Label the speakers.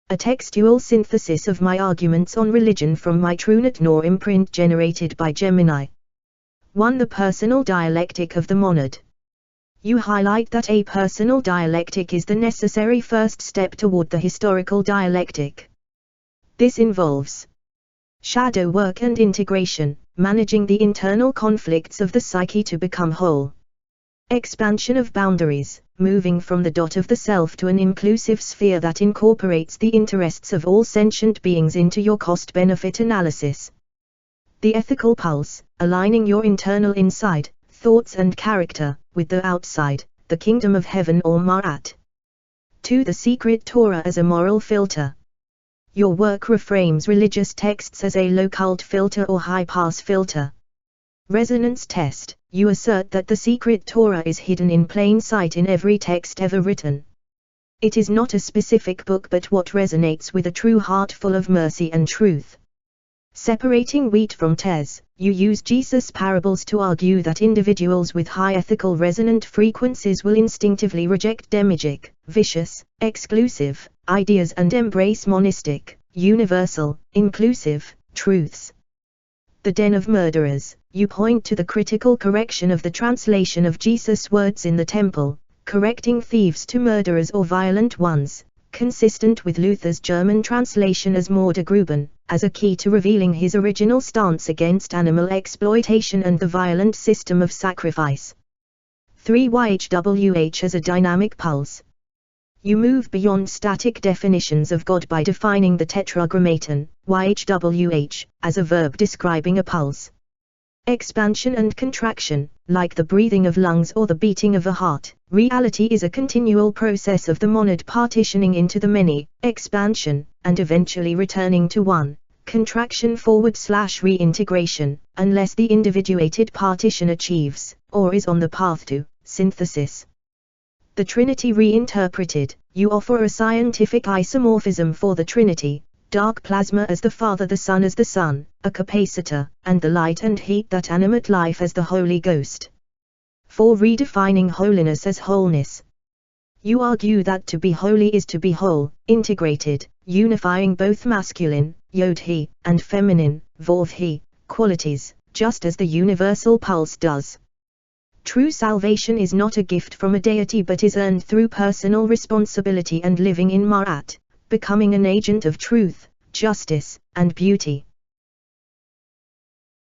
Speaker 1: a textual synthesis of my arguments on religion from my TROONATNOOR Imprint generated by GEMINI. 1. The personal dialectic of the monad. You highlight that a personal dialectic is the necessary first step toward the historical dialectic. This involves shadow work and integration, managing the internal conflicts of the psyche to become whole. Expansion of boundaries, moving from the dot of the self to an inclusive sphere that incorporates the interests of all sentient beings into your cost-benefit analysis. The ethical pulse, aligning your internal inside, thoughts and character, with the outside, the kingdom of heaven or Ma'at. 2. The secret Torah as a moral filter. Your work reframes religious texts as a low-cult filter or high-pass filter. Resonance test. You assert that the secret Torah is hidden in plain sight in every text ever written. It is not a specific book but what resonates with a true heart full of mercy and truth. Separating wheat from tares, you use Jesus' parables to argue that individuals with high ethical resonant frequencies will instinctively reject demiurgic, vicious, exclusive ideas and embrace monistic, universal, inclusive truths. The den of murderers. You point to the critical correction of the translation of Jesus' words in the temple, correcting thieves to murderers or violent ones, consistent with Luther's German translation as Mordegruben, as a key to revealing his original stance against animal exploitation and the violent system of sacrifice. 3. YHWH as a dynamic pulse. You move beyond static definitions of God by defining the tetragrammaton, YHWH, as a verb describing a pulse. Expansion and contraction, like the breathing of lungs or the beating of a heart, reality is a continual process of the monad partitioning into the many, expansion, and eventually returning to one, contraction / reintegration, unless the individuated partition achieves, or is on the path to, synthesis. The Trinity reinterpreted. You offer a scientific isomorphism for the Trinity, dark plasma as the Father, the Son as the Son, a capacitor, and the light and heat that animate life as the Holy Ghost. 4. Redefining holiness as wholeness. You argue that to be holy is to be whole, integrated, unifying both masculine, Yod-He, and feminine, Vav-He, qualities, just as the universal pulse does. True salvation is not a gift from a deity but is earned through personal responsibility and living in Ma'at, becoming an agent of truth, justice, and beauty.